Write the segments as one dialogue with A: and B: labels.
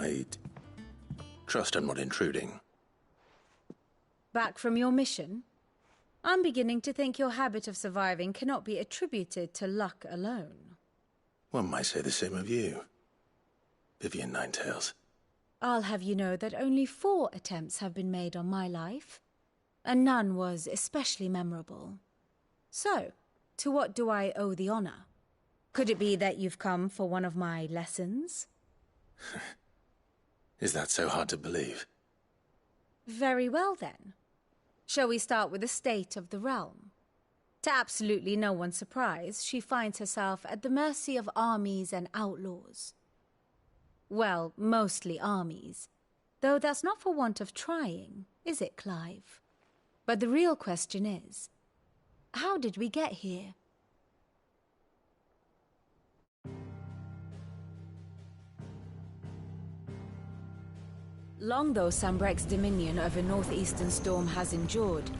A: I'd trust I'm not intruding.
B: Back from your mission? I'm beginning to think your habit of surviving cannot be attributed to luck alone.
A: One might say the same of you, Vivian Ninetails.
B: I'll have you know that only 4 attempts have been made on my life, and none was especially memorable. So, to what do I owe the honor? Could it be that you've come for one of my lessons?
A: Is that so hard to believe?
B: Very well, then. Shall we start with the state of the realm? To absolutely no one's surprise, she finds herself at the mercy of armies and outlaws. Well, mostly armies. Though that's not for want of trying, is it, Clive? But the real question is, how did we get here? Long though Sambrek's dominion over northeastern Storm has endured,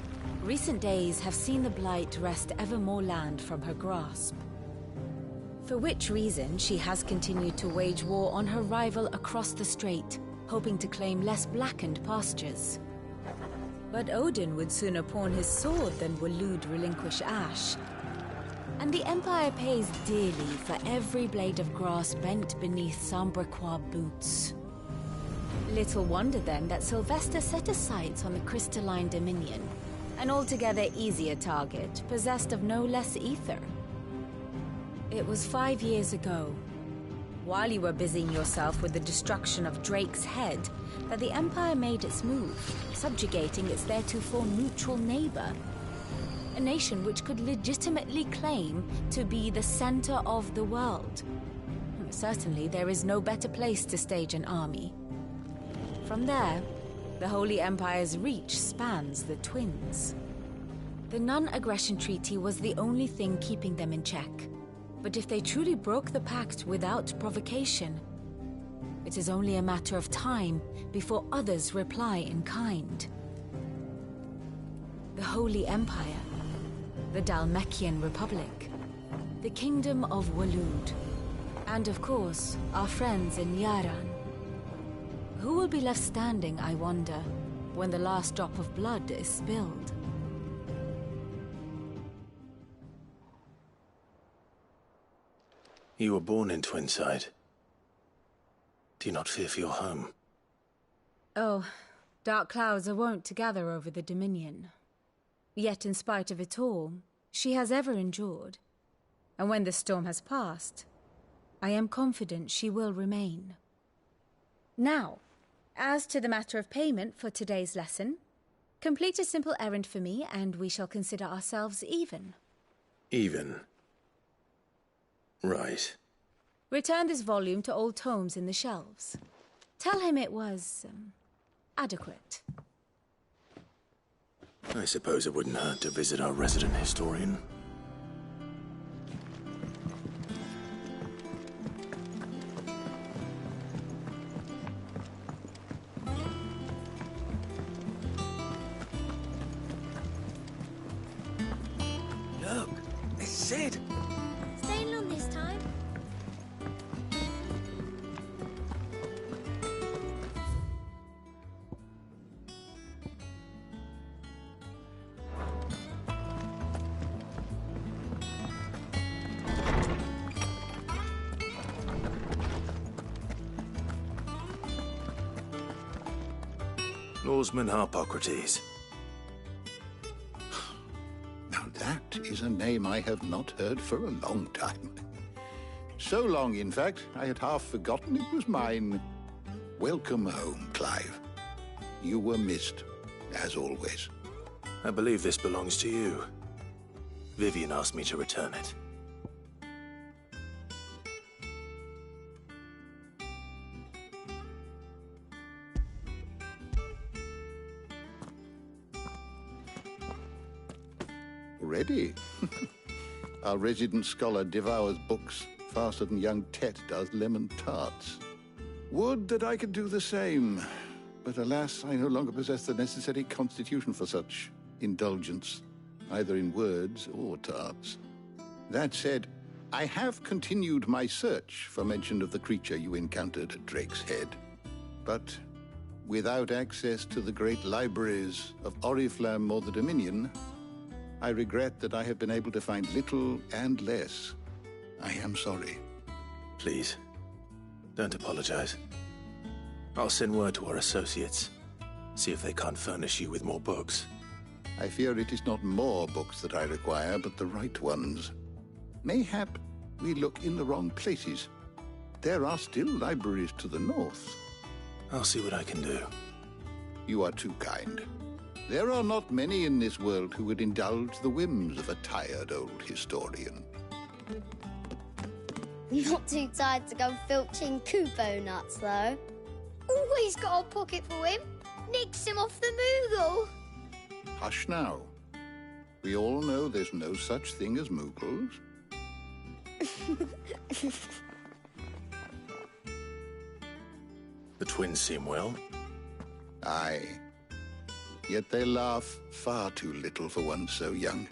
B: recent days have seen the Blight wrest ever more land from her grasp. For which reason she has continued to wage war on her rival across the strait, hoping to claim less blackened pastures. But Odin would sooner pawn his sword than Waloed relinquish Ash. And the Empire pays dearly for every blade of grass bent beneath Sambrequois boots. Little wonder then that Sylvester set his sights on the crystalline dominion, an altogether easier target, possessed of no less ether. It was 5 years ago, while you were busying yourself with the destruction of Drake's head, that the Empire made its move, subjugating its theretofore neutral neighbor. A nation which could legitimately claim to be the center of the world. Certainly there is no better place to stage an army. From there, the Holy Empire's reach spans the Twins. The non-aggression treaty was the only thing keeping them in check. But if they truly broke the pact without provocation, it is only a matter of time before others reply in kind. The Holy Empire, the Dhalmekian Republic, the Kingdom of Waloed, and of course, our friends in Yaran. Who will be left standing, I wonder, when the last drop of blood is spilled?
A: You were born in Twinside. Do you not fear for your home?
B: Oh, dark clouds are wont to gather over the Dominion. Yet in spite of it all, she has ever endured. And when the storm has passed, I am confident she will remain. Now, as to the matter of payment for today's lesson, complete a simple errand for me and we shall consider ourselves even.
A: Even? Right.
B: Return this volume to old tomes in the shelves. Tell him it was, adequate.
A: I suppose it wouldn't hurt to visit our resident historian.
C: Look, it's Sid.
D: Staying long this time?
A: Norseman Harpocrates.
E: Now that is a name I have not heard for a long time. So long, in fact, I had half forgotten it was mine. Welcome home, Clive. You were missed, as always.
A: I believe this belongs to you. Vivian asked me to return it.
E: Ready? Our resident scholar devours books faster than young Tet does lemon tarts. Would that I could do the same, but alas, I no longer possess the necessary constitution for such indulgence, either in words or tarts. That said, I have continued my search for mention of the creature you encountered at Drake's Head. But without access to the great libraries of Oriflamme or the Dominion, I regret that I have been able to find little and less. I am sorry.
A: Please, don't apologize. I'll send word to our associates. See if they can't furnish you with more books.
E: I fear it is not more books that I require, but the right ones. Mayhap we look in the wrong places. There are still libraries to the north.
A: I'll see what I can do.
E: You are too kind. There are not many in this world who would indulge the whims of a tired old historian.
D: Not too tired to go filching Kupo nuts, though. Always got a pocket for him. Nicks him off the Moogle.
E: Hush now. We all know there's no such thing as Moogles.
A: The twins seem well.
E: Aye. Yet they laugh far too little for one so young.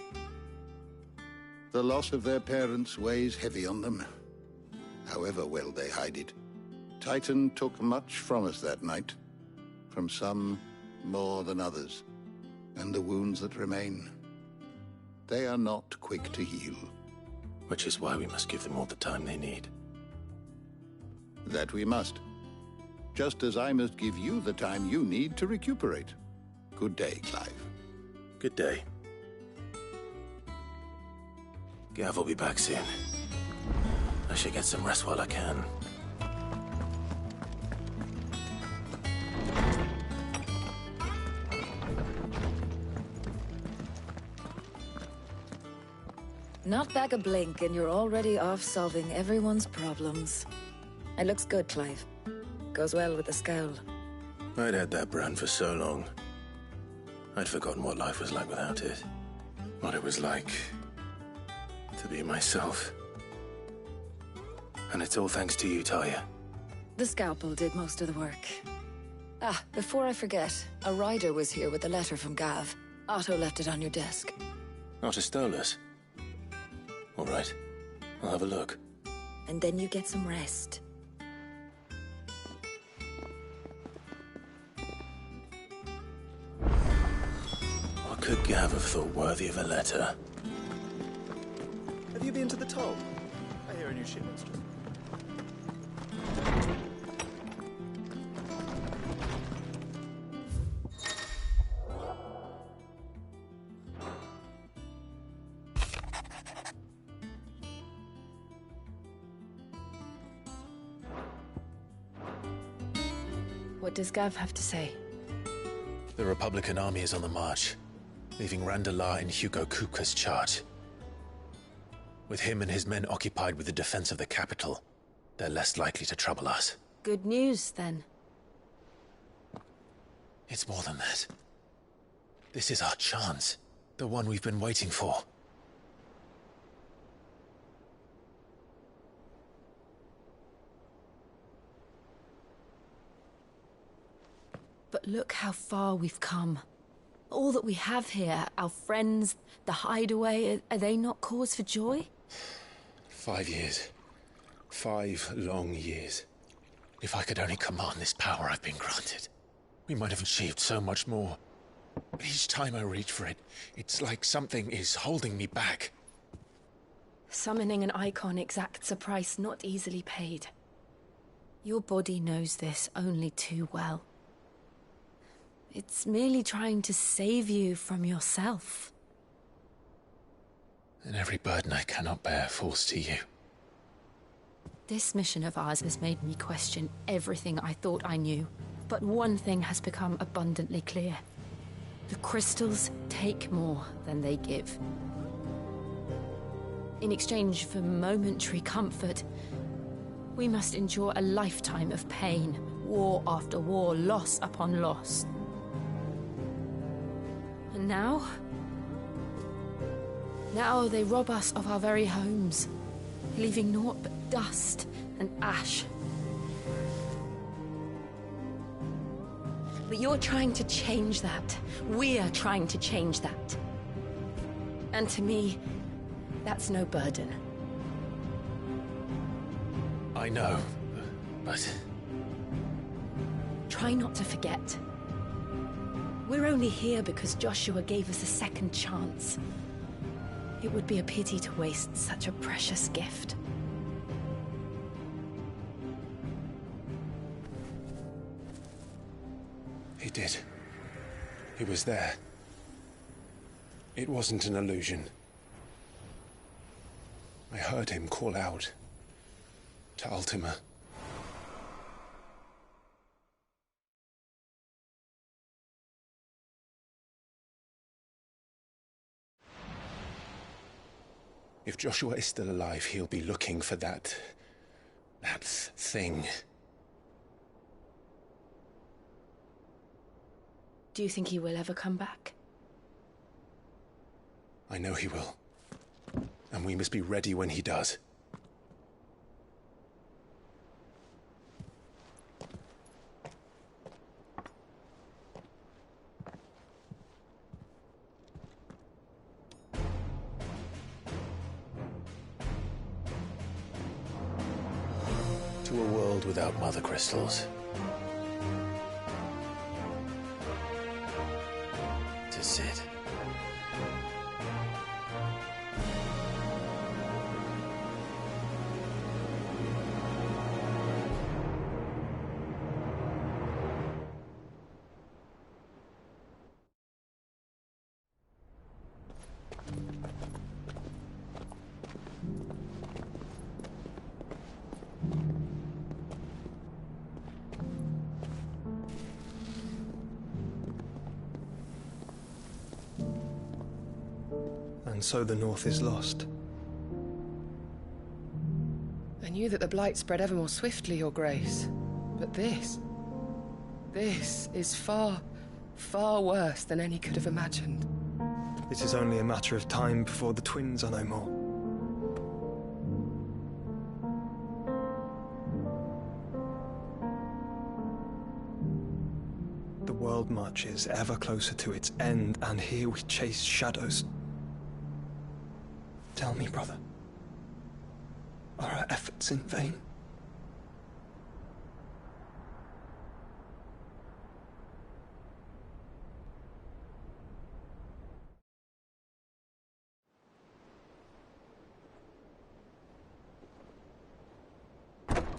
E: The loss of their parents weighs heavy on them, however well they hide it. Titan took much from us that night, from some more than others, and the wounds that remain, they are not quick to heal.
A: Which is why we must give them all the time they need.
E: That we must. Just as I must give you the time you need to recuperate. Good day, Clive.
A: Good day. Gav will be back soon. I should get some rest while I can.
F: Not back a blink and you're already off solving everyone's problems. It looks good, Clive. Goes well with the scowl.
A: I'd had that brand for so long. I'd forgotten what life was like without it. What it was like to be myself. And it's all thanks to you, Talia.
F: The scalpel did most of the work. Ah, before I forget, a rider was here with a letter from Gav. Otto left it on your desk.
A: Not a Stolas. All right. I'll have a look.
F: And then you get some rest.
A: What could Gav have thought worthy of a letter?
C: Have you been to the toll? I hear a new shipment's just...
B: What does Gav have to say?
A: The Republican army is on the march, leaving Randalar in Hugo Kupka's charge. With him and his men occupied with the defense of the capital, they're less likely to trouble us.
B: Good news, then.
A: It's more than that. This is our chance. The one we've been waiting for.
B: But look how far we've come. All that we have here, our friends, the hideaway, are they not cause for joy?
A: 5 years. 5 long years. If I could only command this power I've been granted, we might have achieved so much more. But each time I reach for it, it's like something is holding me back.
B: Summoning an icon exacts a price not easily paid. Your body knows this only too well. It's merely trying to save you from yourself.
A: And every burden I cannot bear falls to you.
B: This mission of ours has made me question everything I thought I knew. But one thing has become abundantly clear. The crystals take more than they give. In exchange for momentary comfort, we must endure a lifetime of pain, war after war, loss upon loss. And now they rob us of our very homes, leaving naught but dust and ash. But you're trying to change that. We're trying to change that. And to me, that's no burden.
A: I know, but
B: try not to forget. We're only here because Joshua gave us a second chance. It would be a pity to waste such a precious gift.
A: He did. He was there. It wasn't an illusion. I heard him call out to Ultima. If Joshua is still alive, he'll be looking for that thing.
B: Do you think he will ever come back?
A: I know he will. And we must be ready when he does. To a world without mother crystals. To Sid.
G: And so the North is lost.
H: I knew that the Blight spread ever more swiftly, Your Grace. But this is far, far worse than any could have imagined.
G: It is only a matter of time before the twins are no more. The world marches ever closer to its end, and here we chase shadows. Tell me, brother, are our efforts in vain?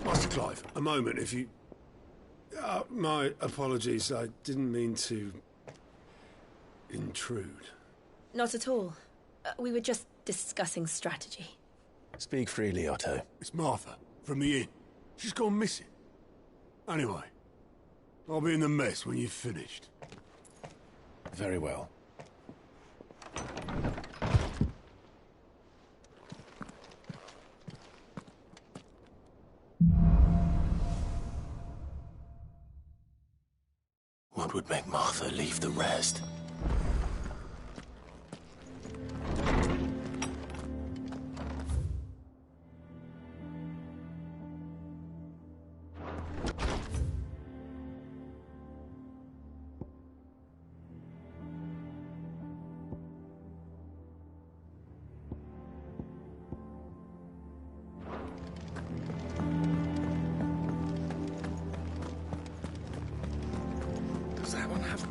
I: Master Clive, a moment, if you... my apologies, I didn't mean to... intrude.
B: Not at all. We were just discussing strategy.
A: Speak freely, Otto.
I: It's Martha, from the inn. She's gone missing. Anyway, I'll be in the mess when you've finished.
A: Very well. What would make Martha leave the rest?
I: Does that one have...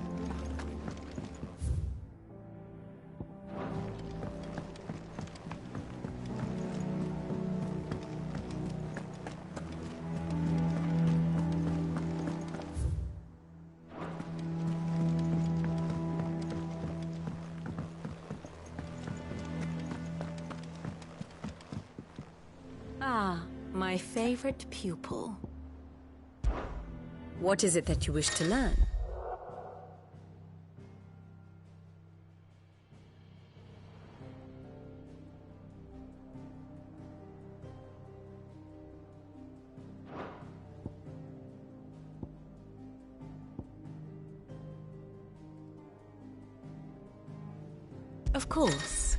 B: Ah, my favorite pupil. What is it that you wish to learn? Of course.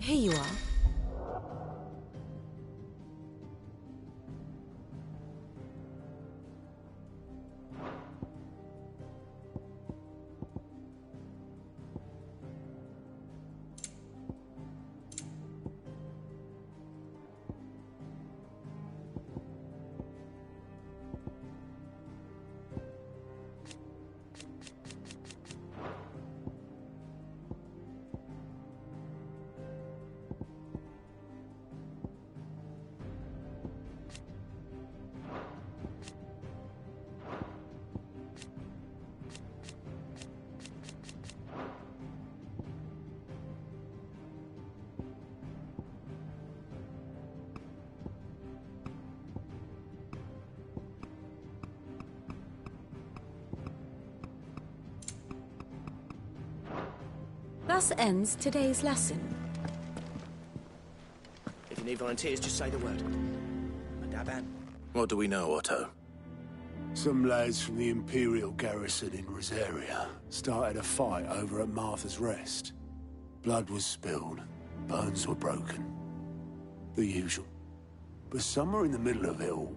B: Here you are. Thus ends today's lesson.
C: If you need volunteers, just say the word. Madaban.
A: What do we know, Otto?
I: Some lads from the Imperial garrison in Rosaria started a fight over at Martha's Rest. Blood was spilled, bones were broken. The usual. But somewhere in the middle of it all,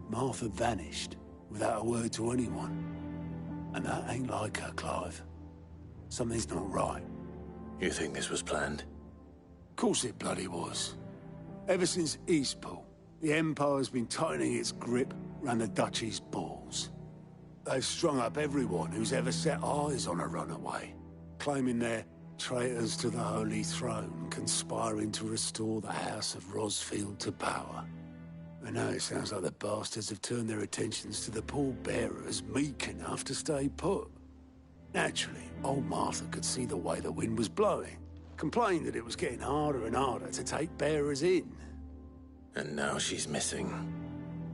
I: Martha vanished without a word to anyone. And that ain't like her, Clive. Something's not right.
A: You think this was planned?
I: Of course it bloody was. Ever since Eastpool, the Empire's been tightening its grip round the Duchy's balls. They've strung up everyone who's ever set eyes on a runaway, claiming they're traitors to the Holy Throne, conspiring to restore the House of Rosfield to power. And now it sounds like the bastards have turned their attentions to the pallbearers meek enough to stay put. Naturally, old Martha could see the way the wind was blowing, complained that it was getting harder and harder to take bearers in.
A: And now she's missing.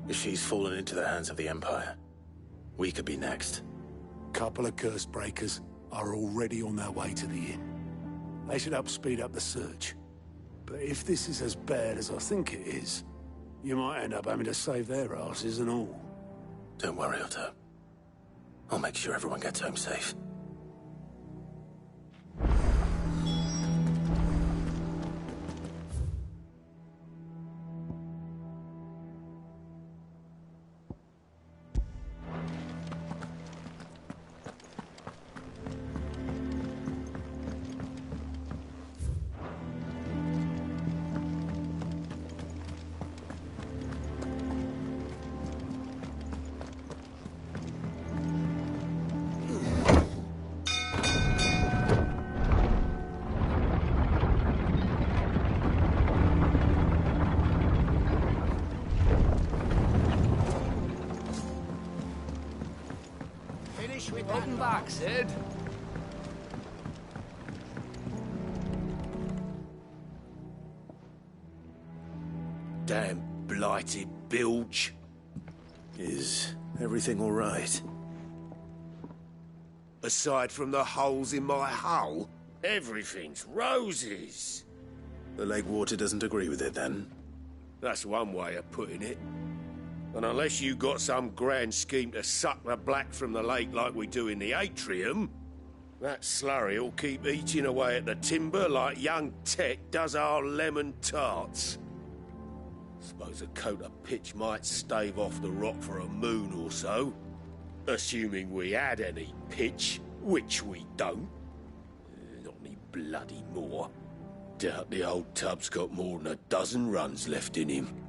A: If she's fallen into the hands of the Empire, we could be next.
I: Couple of curse breakers are already on their way to the inn. They should help speed up the search. But if this is as bad as I think it is, you might end up having to save their asses and all.
A: Don't worry, Otto. I'll make sure everyone gets home safe.
J: Welcome back, Sid.
C: Damn blighted bilge.
A: Is everything all right?
C: Aside from the holes in my hull, everything's roses.
A: The lake water doesn't agree with it, then?
C: That's one way of putting it. And unless you got some grand scheme to suck the black from the lake like we do in the atrium, that slurry'll keep eating away at the timber like young Tech does our lemon tarts. Suppose a coat of pitch might stave off the rot for a moon or so, assuming we had any pitch, which we don't. Not any bloody more. Doubt the old tub's got more than a dozen runs left in him.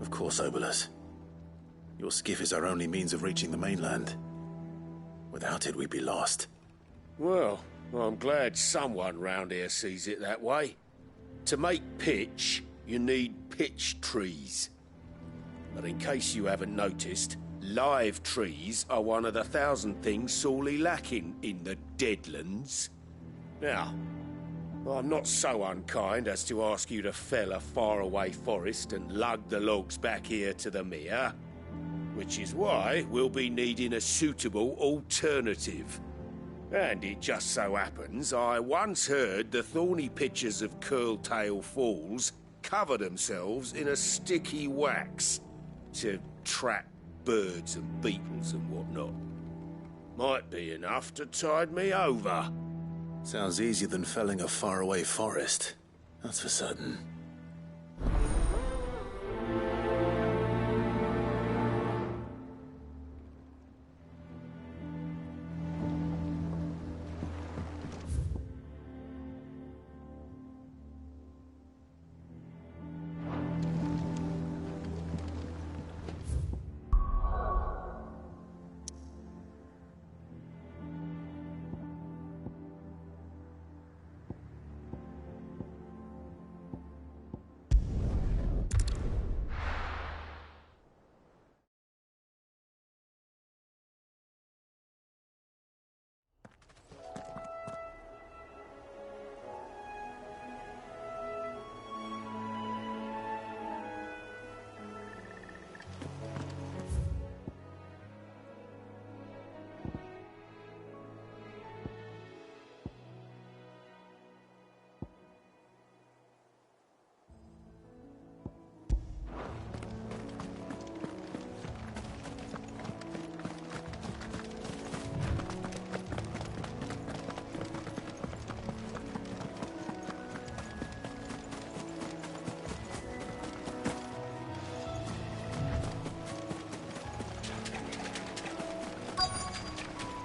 A: Of course, Obolus. Your skiff is our only means of reaching the mainland. Without it, we'd be lost.
C: Well, I'm glad someone round here sees it that way. To make pitch, you need pitch trees. But in case you haven't noticed, live trees are one of the 1,000 things sorely lacking in the Deadlands. Now, I'm not so unkind as to ask you to fell a faraway forest and lug the logs back here to the mere, which is why we'll be needing a suitable alternative. And it just so happens I once heard the thorny pitchers of Curltail Falls cover themselves in a sticky wax to trap birds and beetles and whatnot. Might be enough to tide me over.
A: Sounds easier than felling a faraway forest. That's for certain.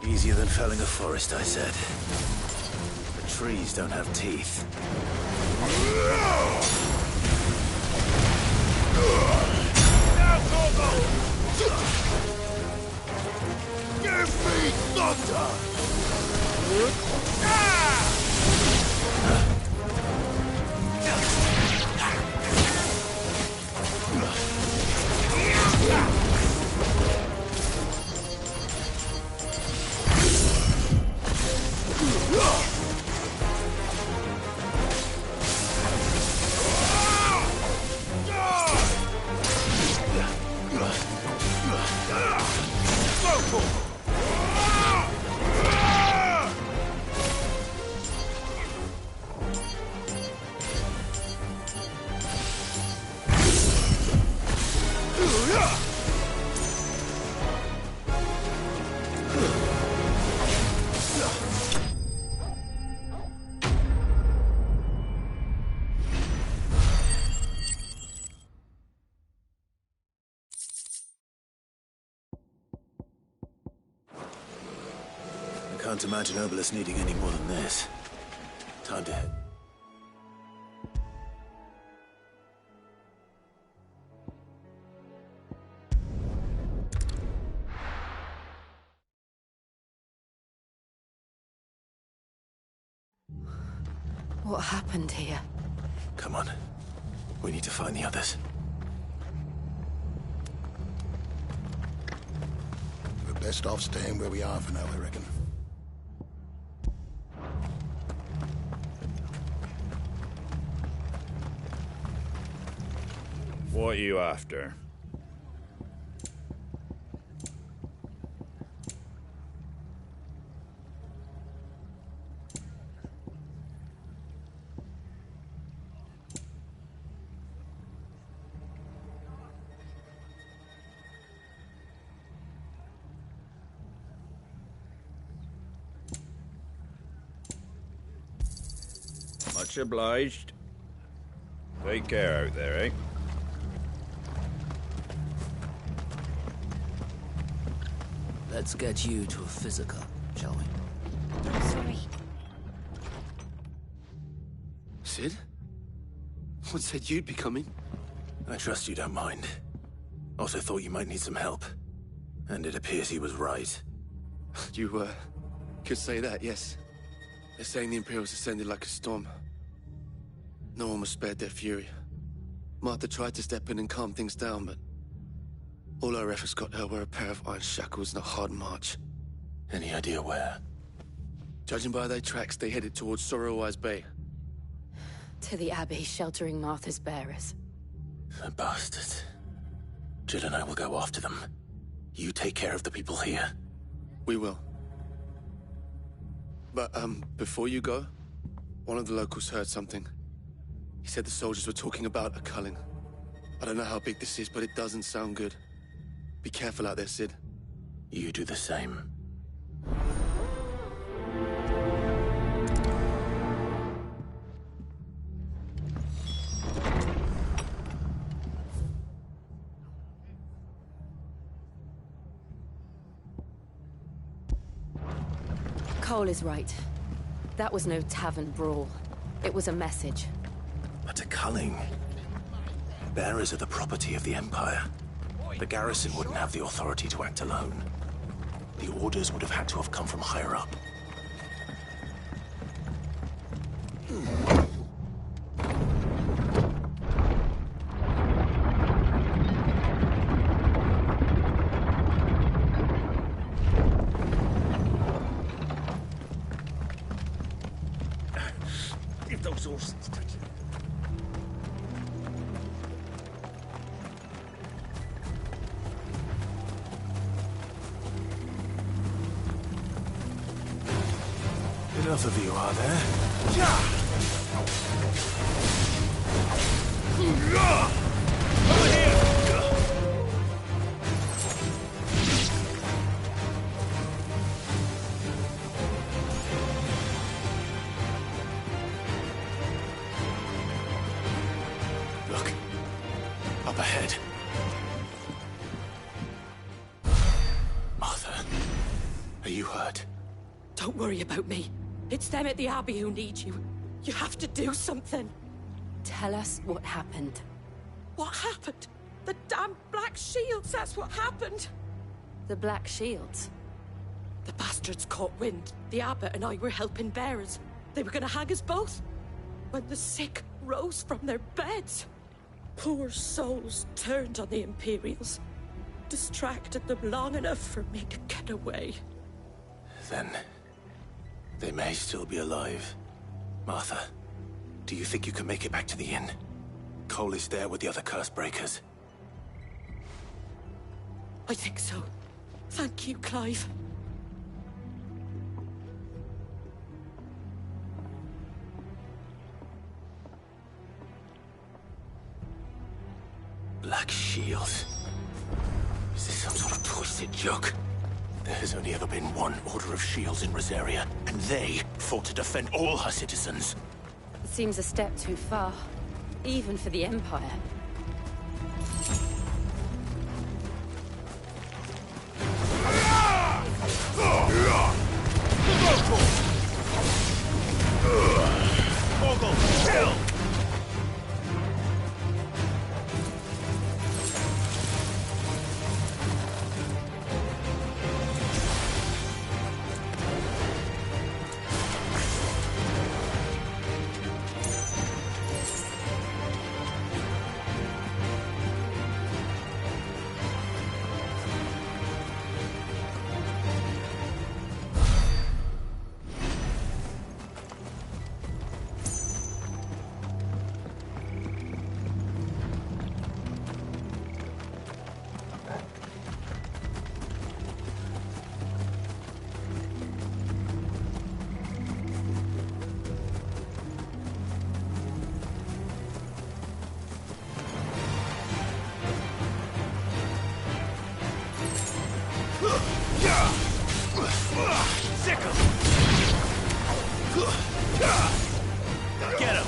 A: Easier than felling a forest, I said. The trees don't have teeth.
C: Give me thunder!
A: Can't imagine Obelisk needing any more than this. Time to head.
F: What happened here?
A: Come on. We need to find the others.
E: We're best off staying where we are for now, I reckon.
J: What are you after? Much obliged. Take care out there, eh?
K: Let's get you to a physical, shall we?
D: Sorry.
K: Sid? What said you'd be coming?
A: I trust you don't mind. Also thought you might need some help. And it appears he was right.
K: You, could say that, yes. They're saying the Imperials ascended like a storm. No one was spared their fury. Martha tried to step in and calm things down, but all our efforts got her were a pair of iron shackles and a hard march.
A: Any idea where?
K: Judging by their tracks, they headed towards Sorrowwise Bay.
F: To the Abbey, sheltering Martha's bearers.
A: The bastards. Jill and I will go after them. You take care of the people here.
K: We will. But, before you go, one of the locals heard something. He said the soldiers were talking about a culling. I don't know how big this is, but it doesn't sound good. Be careful out there, Sid.
A: You do the same.
B: Cole is right. That was no tavern brawl. It was a message.
A: But a culling. Bearers are the property of the Empire. The garrison wouldn't have the authority to act alone. The orders would have had to have come from higher up.
C: If those horses touch it.
A: Enough of you, are there? Look. Up ahead. Martha, are you hurt?
L: Don't worry about me. It's them at the Abbey who need you. You have to do something.
B: Tell us what happened.
L: What happened? The damn Black Shields, that's what happened.
B: The Black Shields?
L: The bastards caught wind. The Abbot and I were helping bearers. They were gonna hang us both. When the sick rose from their beds. Poor souls turned on the Imperials. Distracted them long enough for me to get away.
A: Then they may still be alive. Martha, do you think you can make it back to the inn? Cole is there with the other curse breakers.
L: I think so. Thank you, Clive.
A: Black Shields. Is this some sort of twisted joke? There has only ever been one Order of Shields in Rosaria, and they fought to defend all her citizens.
B: It seems a step too far, even for the Empire.
C: Mogul, kill! Sick 'em! Get him!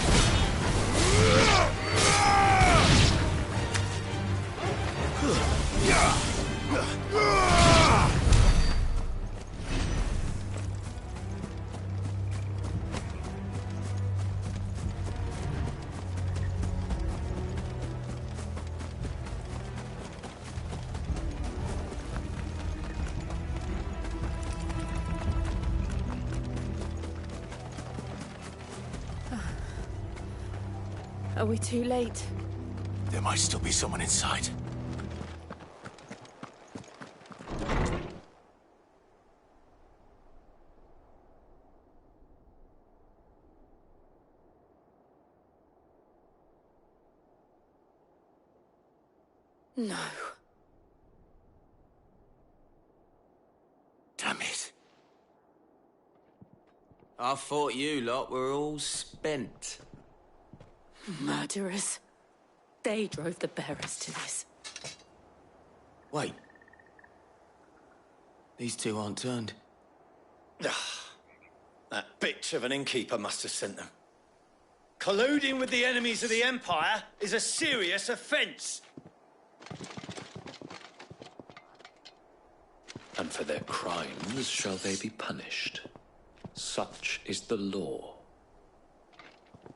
B: Are we too late?
A: There might still be someone inside.
B: No.
A: Damn it.
M: I thought you lot were all spent.
L: Murderers. They drove the bearers to this.
M: Wait. These two aren't turned.
N: That bitch of an innkeeper must have sent them. Colluding with the enemies of the Empire is a serious offence.
O: And for their crimes shall they be punished. Such is the law.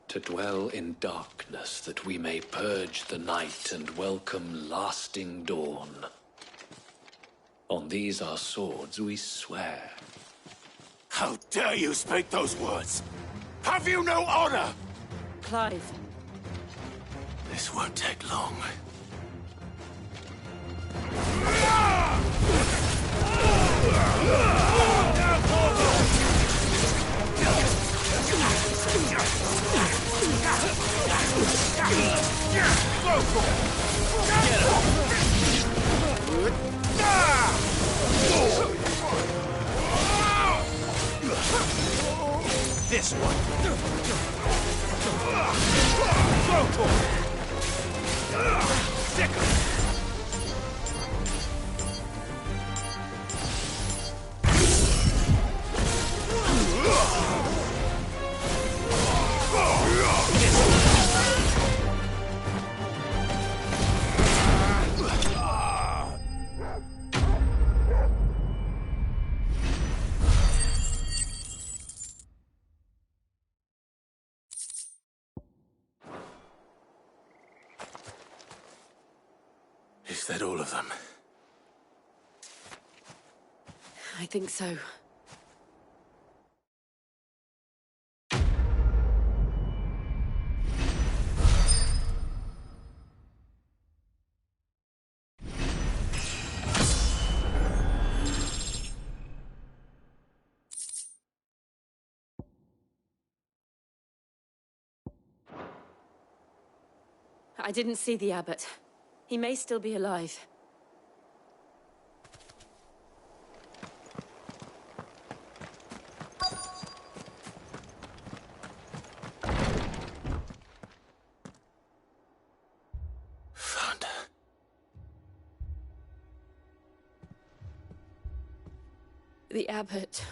O: To dwell in darkness that we may purge the night and welcome lasting dawn. On these our swords we swear.
C: How dare you speak those words? Have you no honor?
L: Clive.
C: This won't take long. This one. Go for it. Is that all of them?
L: I think so. I didn't see the abbot. He may still be alive.
C: Found her.
L: The abbot.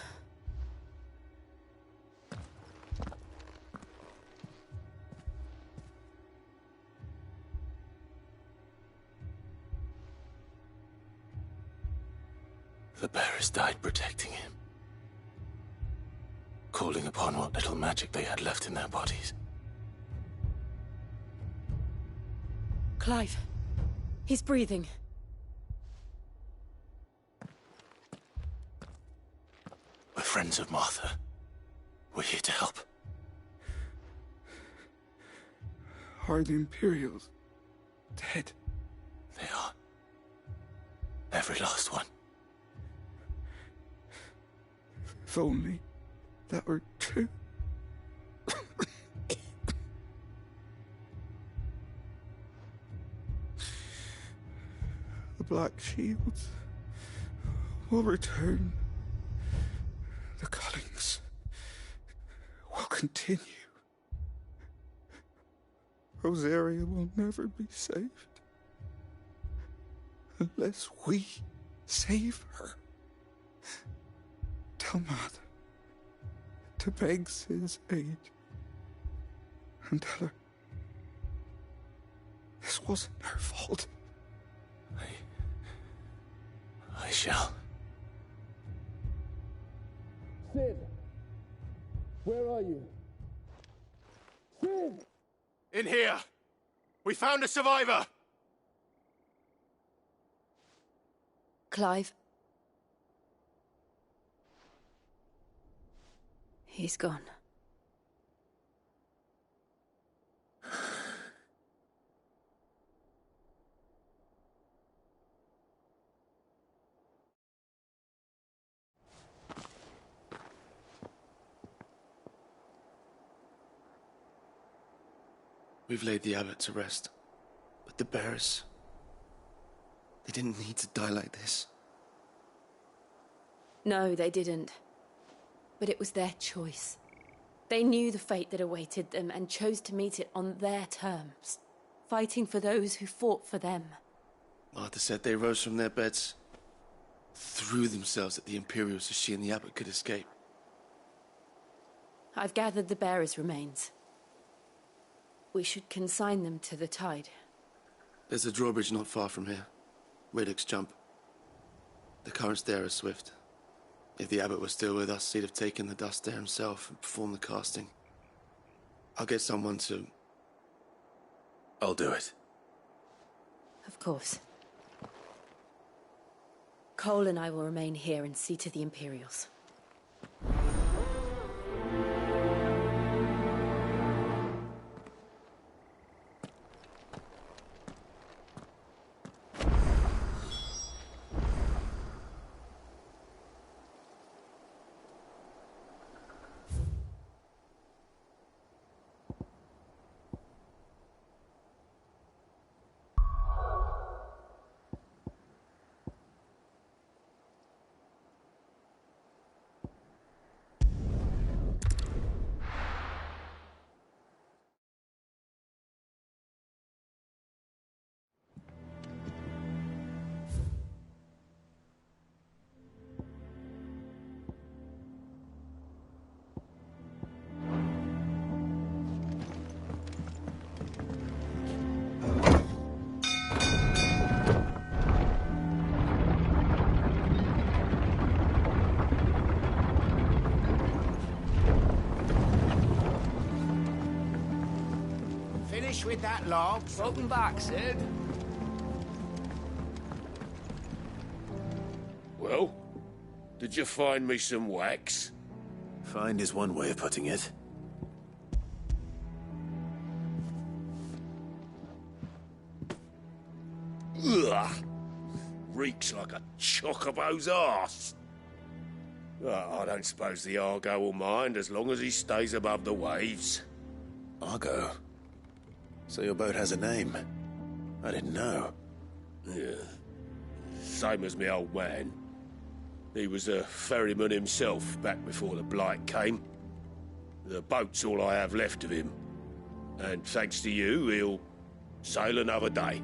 C: The bearers died protecting him. Calling upon what little magic they had left in their bodies.
L: Clive. He's breathing.
C: We're friends of Martha. We're here to help.
I: Are the Imperials dead?
C: They are. Every last one.
I: If only that were true. The Black Shields will return. The cullings will continue. Rosaria will never be saved unless we save her. Tell Mother to beg Cid's aid. And tell her this wasn't her fault.
C: I shall.
I: Cid! Where are you? Cid!
C: In here! We found a survivor!
L: Clive. He's gone.
K: We've laid the abbot to rest. But the bearers... they didn't need to die like this.
L: No, they didn't. But it was their choice. They knew the fate that awaited them and chose to meet it on their terms, fighting for those who fought for them.
K: Martha said they rose from their beds, threw themselves at the Imperials so she and the abbot could escape.
L: I've gathered the bearers' remains. We should consign them to the tide.
K: There's a drawbridge not far from here. Riddick's Jump. The currents there are swift. If the abbot was still with us, he'd have taken the dust there himself and performed the casting. I'll get someone to...
A: I'll do it.
L: Of course. Cole and I will remain here and see to the Imperials.
C: With that log.
P: Welcome back, Sid.
C: Well, did you find me some wax?
A: Find is one way of putting it.
C: Ugh! Reeks like a chocobo's arse. I don't suppose the Argo will mind as long as he stays above the waves.
A: Argo? So your boat has a name? I didn't know.
C: Yeah. Same as me old man. He was a ferryman himself back before the Blight came. The boat's all I have left of him. And thanks to you, he'll sail another day.